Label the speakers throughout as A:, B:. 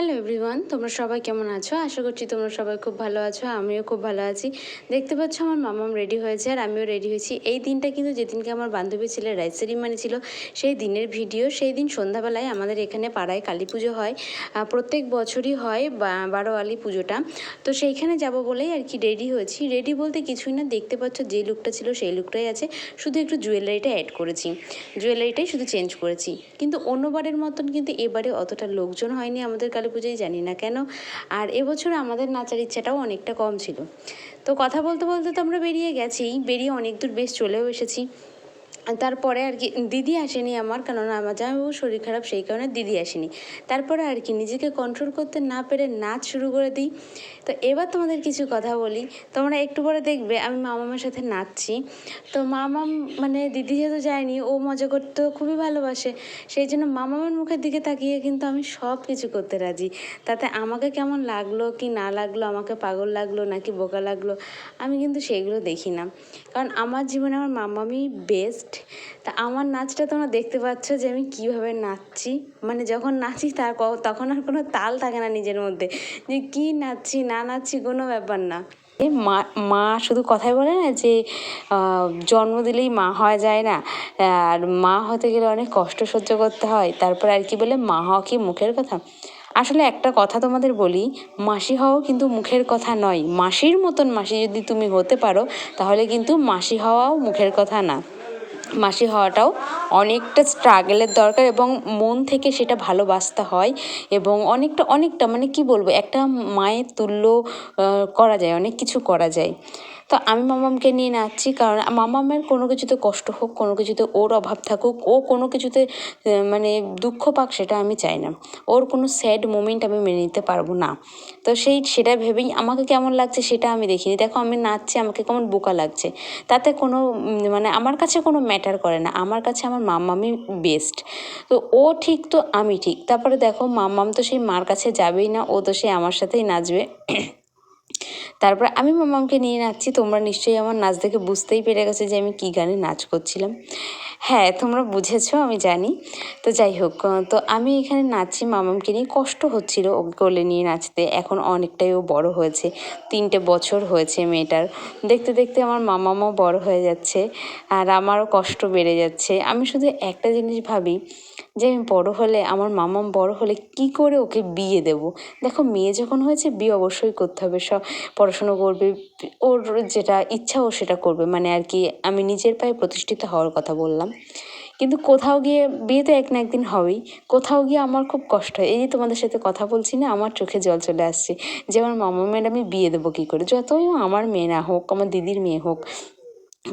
A: Hello everyone, তোমরা সবাই কেমন আছো? আশা করছি তোমরা সবাই খুব ভালো আছো। আমিও খুব ভালো আছি। দেখতে পাচ্ছ আমার মামাম রেডি হয়েছে আর আমিও রেডি হয়েছি। এই দিনটা কিন্তু যেদিনকে আমার বান্ধবীর ছেলের রাইস সেরিমানি ছিল সেই দিনের ভিডিও। সেই দিন সন্ধ্যাবেলায় আমাদের এখানে পাড়ায় কালী পুজো হয়, প্রত্যেক বছরই হয় বারোয়ালি পুজোটা। তো সেইখানে যাব বলেই আর কি রেডি হয়েছি। রেডি বলতে কিছুই না, দেখতে পাচ্ছ যে লুকটা ছিল সেই লুকটাই আছে, শুধু একটু জুয়েলারিটা অ্যাড করেছি, জুয়েলারিটাই শুধু চেঞ্জ করেছি। কিন্তু অন্যবারের মতন কিন্তু এবারে অতটা লোকজন হয়নি আমাদের কালী পুজোয়, জানি না কেন। আর এবছর আমাদের নাচার ইচ্ছাটাও অনেকটা কম ছিল। তো কথা বলতে বলতে তো আমরা বেরিয়ে গেছি, বেরিয়ে অনেক দূর বেশ চলেও এসেছি। তারপরে আর কি দিদি আসেনি আমার, কেননা আমার জামাইবাবুর শরীর খারাপ, সেই কারণে দিদি আসেনি। তারপরে আর কি নিজেকে কন্ট্রোল করতে না পেরে নাচ শুরু করে দিই। তো এবার তোমাদের কিছু কথা বলি, তোমরা একটু পরে দেখবে আমি মামামের সাথে নাচছি। তো মামাম মানে দিদি যেহেতু যায়নি, ও মজা করতে খুবই ভালোবাসে, সেই জন্য মামামের মুখের দিকে তাকিয়ে কিন্তু আমি সব কিছু করতে রাজি। তাতে আমাকে কেমন লাগলো কি না লাগলো, আমাকে পাগল লাগলো নাকি বোকা লাগলো, আমি কিন্তু সেইগুলো দেখি না। কারণ আমার জীবনে আমার মামামই বেস্ট। তা আমার নাচটা তোমরা দেখতে পাচ্ছ যে আমি কীভাবে নাচছি। মানে যখন নাচি তখন আর কোনো তাল থাকে না নিজের মধ্যে, যে কী নাচছি না নাচছি কোনো ব্যাপার না। মা মা শুধু কথাই বলে না যে জন্ম দিলেই মা হওয়া যায় না, আর মা হতে গেলে অনেক কষ্ট সহ্য করতে হয়। তারপর আর কি বলে, মা হওয়া কি মুখের কথা? আসলে একটা কথা তোমাদের বলি, মাসি হওয়াও কিন্তু মুখের কথা নয়। মাসির মতন মাসি যদি তুমি হতে পারো, তাহলে কিন্তু মাসি হওয়াও মুখের কথা না। মাসি হওয়াটাও অনেকটা স্ট্রাগলের দরকার, এবং মন থেকে সেটা ভালোবাসতে হয়। এবং অনেকটা মানে কি বলবো, একটা মায়ের তুল্য করা যায়, অনেক কিছু করা যায়। তো আমি মামামকে নিয়ে নাচছি, কারণ মামামের কোনো কিছুতে কষ্ট হোক, কোনো কিছুতে ওর অভাব থাকুক, ও কোনো কিছুতে মানে দুঃখ পাক, সেটা আমি চাই না। ওর কোনো স্যাড মোমেন্ট আমি মেনে নিতে পারবো না। তো সেটা ভেবেই আমাকে কেমন লাগছে সেটা আমি দেখিনি। দেখো আমি নাচছি, আমাকে কেমন বোকা লাগছে, তাতে কোনো মানে আমার কাছে কোনো ম্যাটার করে না। আমার কাছে আমার মামামই বেস্ট। তো ও ঠিক তো আমি ঠিক। তারপরে দেখো মামাম তো সেই মার কাছে যাবেই না, ও তো সেই আমার সাথেই নাচবে। তারপরে আমি মামামকে নিয়ে নাচছি। তোমরা নিশ্চয়ই আমার নাচ দেখে বুঝতেই পেরে গেছো যে আমি কী গানে নাচ করছিলাম। হ্যাঁ, তোমরা বুঝেছো আমি জানি। তো যাই হোক, তো আমি এখানে নাচছি মামামকে নিয়ে। কষ্ট হচ্ছিল ওকে কোলে নিয়ে নাচতে। এখন অনেকটাই ও বড় হয়েছে, 3টে বছর হয়েছে মেয়েটার। দেখতে দেখতে আমার মামামও বড় হয়ে যাচ্ছে, আর আমারও কষ্ট বেড়ে যাচ্ছে। আমি শুধু একটা জিনিস ভাবি, যে আমি বড় হলে, আমার মামাম বড় হলে কী করে ওকে বিয়ে দেব। দেখো মেয়ে যখন হয়েছে, বিয়ে অবশ্যই করতে হবে। সব পড়াশুনো করবে, ওর যেটা ইচ্ছা ও সেটা করবে, মানে আর কি আমি নিজের পায়ে প্রতিষ্ঠিত হওয়ার কথা বললাম। কিন্তু কোথাও গিয়ে বিয়ে তো এক না একদিন হবেই, কোথাও গিয়ে আমার খুব কষ্ট হয়। এই যে তোমাদের সাথে কথা বলছি না, আমার চোখে জল চলে আসছে যে আমার মামামের আমি বিয়ে দেবো কী করে। যতই আমার মেয়ে না হোক, আমার দিদির মেয়ে হোক,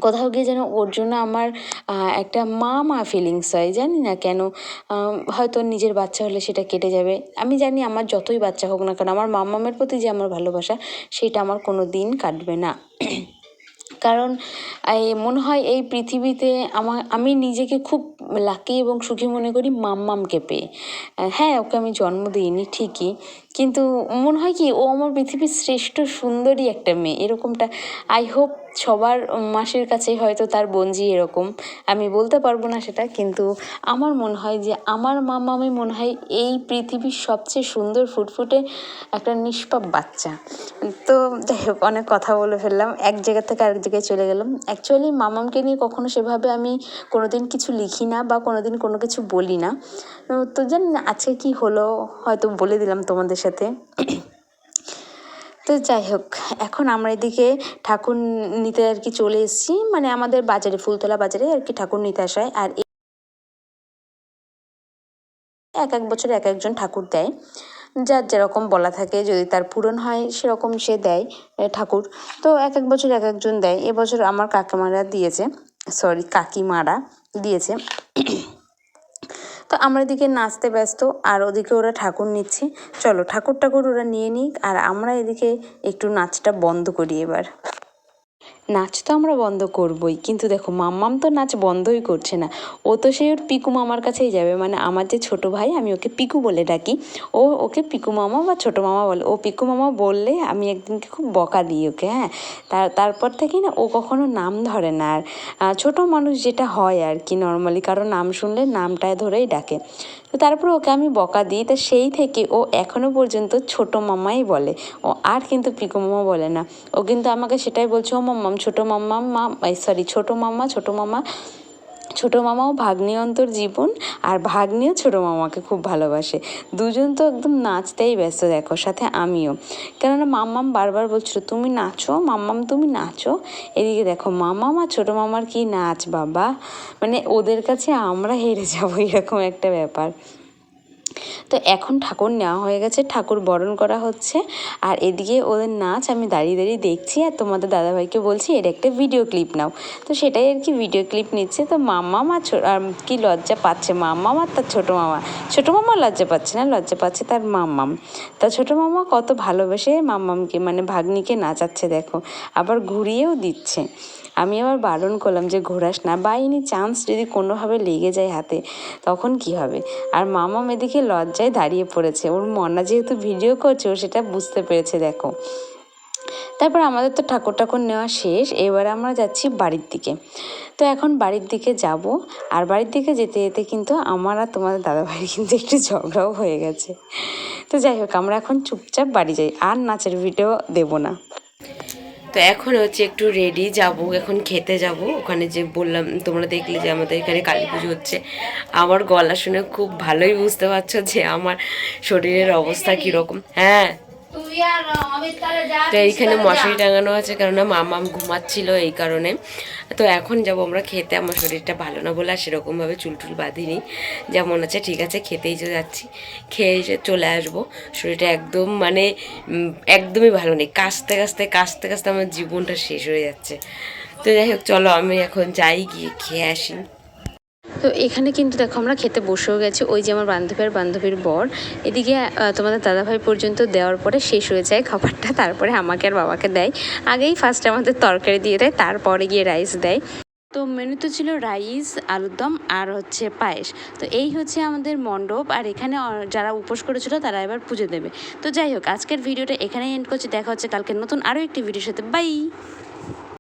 A: কোথাও গিয়ে যেন ওর জন্য আমার একটা মা ফিলিংস হয়, জানি না কেন। হয়তো নিজের বাচ্চা হলে সেটা কেটে যাবে। আমি জানি আমার যতই বাচ্চা হোক না কেন, আমার মামামের প্রতি যে আমার ভালোবাসা, সেটা আমার কোনো দিন কাটবে না। কারণ মনে হয় এই পৃথিবীতে আমি নিজেকে খুব লাকি এবং সুখী মনে করি মাম্মামকে পেয়ে। হ্যাঁ, ওকে আমি জন্ম দিইনি ঠিকই, কিন্তু মনে হয় কি ও আমার পৃথিবীর শ্রেষ্ঠ সুন্দরী একটা মেয়ে, এরকমটা আই হোপ সবার মাসির কাছেই হয়তো তার বোনঝি এরকম। আমি বলতে পারবো না সেটা, কিন্তু আমার মনে হয় যে আমার মাম্মামই মনে হয় এই পৃথিবীর সবচেয়ে সুন্দর ফুটফুটে একটা নিষ্পাপ বাচ্চা। তো যাই হোক, অনেক কথা বলে ফেললাম, এক জায়গা থেকে আরেক জায়গায় চলে গেলাম। অ্যাকচুয়ালি মামামকে নিয়ে কখনো সেভাবে আমি কোনোদিন কিছু লিখি না, বা কোনোদিন কোনো কিছু বলি না। তো জানি না আজকে কী হলো, হয়তো বলে দিলাম তোমাদের সাথে। তো যাই হোক, এখন আমরা এদিকে ঠাকুর নিতে আর কি চলে এসেছি, মানে আমাদের বাজারে, ফুলতলা বাজারে আর কি ঠাকুর নিতে আসা হয়। আর এক এক বছর এক একজন ঠাকুর দেয়, যার যেরকম বলা থাকে, যদি তার পূরণ হয় সেরকম সে দেয় ঠাকুর। তো এক এক বছর এক একজন দেয়। এবছর আমার কাকিমারা দিয়েছে। তো আমরা এদিকে নাচতে ব্যস্ত, আর ওদিকে ওরা ঠাকুর নিচ্ছে। চলো ঠাকুর ওরা নিয়ে নিক, আর আমরা এদিকে একটু নাচটা বন্ধ করি এবার। নাচ তো আমরা বন্ধ করবই, কিন্তু দেখো মাম্মাম তো নাচ বন্ধই করছে না। ও তো সেই ওর পিকু মামার কাছেই যাবে, মানে আমার যে ছোটো ভাই, আমি ওকে পিকু বলে ডাকি, ও ওকে পিকু মামা বা ছোটো মামা বলে। ও পিকু মামা বললে আমি একদিনকে খুব বকা দিই ওকে। হ্যাঁ, তারপর থেকে না ও কখনো নাম ধরে না। আর ছোটো মানুষ যেটা হয় আর কি নর্মালি, কারো নাম শুনলে নামটায় ধরেই ডাকে। তো তারপর ওকে আমি বকা দিই, তা সেই থেকে ও এখনও পর্যন্ত ছোটো মামাই বলে, ও আর কিন্তু পিকু মামা বলে না। ও কিন্তু আমাকে সেটাই বলছে, ও মাম্মাম ছোটো মাম্মাম ছোটো মামা ছোটো মামা। ছোটো মামাও ভাগ্নি অন্তর জীবন, আর ভাগ্নিও ছোটো মামাকে খুব ভালোবাসে। দুজন তো একদম নাচতেই ব্যস্ত, দেখো সাথে আমিও। কেননা মাম্মাম বারবার বলছিল তুমি নাচো মাম্মাম, তুমি নাচো। এদিকে দেখো মাম্মাম আর ছোটো মামার কি নাচ বাবা, মানে ওদের কাছে আমরা হেরে যাবো এরকম একটা ব্যাপার। তো এখন ঠাকুর নেওয়া হয়ে গেছে, ঠাকুর বরণ করা হচ্ছে, আর এদিকে ওদের নাচ আমি দাঁড়িয়ে দাঁড়িয়ে দেখছি, আর তোমাদের দাদাভাইকে বলছি এর একটা ভিডিও ক্লিপ নাও। তো সেটাই আর কি ভিডিও ক্লিপ নিচ্ছে। তো মাম্মাম আর কি লজ্জা পাচ্ছে মাম্মাম আর তার ছোটো মামা লজ্জা পাচ্ছে না, লজ্জা পাচ্ছে তার মাম্মাম। তা ছোটো মামা কত ভালোবেসে মাম্মামকে মানে ভাগ্নিকে নাচাচ্ছে দেখো, আবার ঘুরিয়েও দিচ্ছে। আমি আবার বারণ করলাম যে ঘোরাস না, বাই এনি চান্স যদি কোনোভাবে লেগে যায় হাতে তখন কি হবে। আর মামাম এদিকে লজ্জায় দাঁড়িয়ে পড়েছে, ওর মনা যেহেতু ভিডিও করছে ও সেটা বুঝতে পেরেছে দেখো। তারপর আমাদের তো ঠাকুর নেওয়া শেষ, এবার আমরা যাচ্ছি বাড়ির দিকে। তো এখন বাড়ির দিকে যাব, আর বাড়ির দিকে যেতে যেতে কিন্তু আমার আর তোমাদের দাদাভাইয়ের কিন্তু একটু ঝগড়াও হয়ে গেছে। তো যাই হোক আমরা এখন চুপচাপ বাড়ি যাই, আর নাচের ভিডিও দেবো না। তো এখন হচ্ছে একটু রেডি যাব, এখন খেতে যাব ওখানে। যে বললাম তোমরা দেখলে যে আমাদের এখানে কালী পুজো হচ্ছে, আমার গলা শুনে খুব ভালোই বুঝতে পারছো যে আমার শরীরের অবস্থা কীরকম। হ্যাঁ, তো এইখানে মশারি টাঙানো আছে, কেননা মামাম ঘুমাচ্ছিল এই কারণে। তো এখন যাব আমরা খেতে, আমার শরীরটা ভালো না বলে আর সেরকমভাবে চুলটুল বাঁধিনি, যেমন আছে ঠিক আছে খেতেই যাচ্ছি, খেয়ে এসে চলে আসবো। শরীরটা একদম মানে একদমই ভালো নেই, কাশতে কাশতে আমার জীবনটা শেষ হয়ে যাচ্ছে। তো যাই হোক চলো আমি এখন যাই, গিয়ে খেয়ে আসি। তো এখানে কিন্তু দেখো আমরা খেতে বসেও গেছি, ওই যে আমার বান্ধবী আর বান্ধবীর বর, এদিকে তোমাদের দাদাভাই পর্যন্ত দেওয়ার পরে শেষ হয়ে যায় খাবারটা, তারপরে আমাকে আর বাবাকে দেয়। আগেই ফার্স্টে আমাদের তরকারি দিয়ে দেয়, তারপরে গিয়ে রাইস দেয়। তো মেনুতে ছিল রাইস, আলুর দম আর হচ্ছে পায়েস। তো এই হচ্ছে আমাদের মণ্ডপ, আর এখানে যারা উপোস করেছিল তারা এবার পুজো দেবে। তো যাই হোক আজকের ভিডিওটা এখানেই এন্ড করছি, দেখা হচ্ছে কালকে নতুন আরও একটি ভিডিওর সাথে, বাই।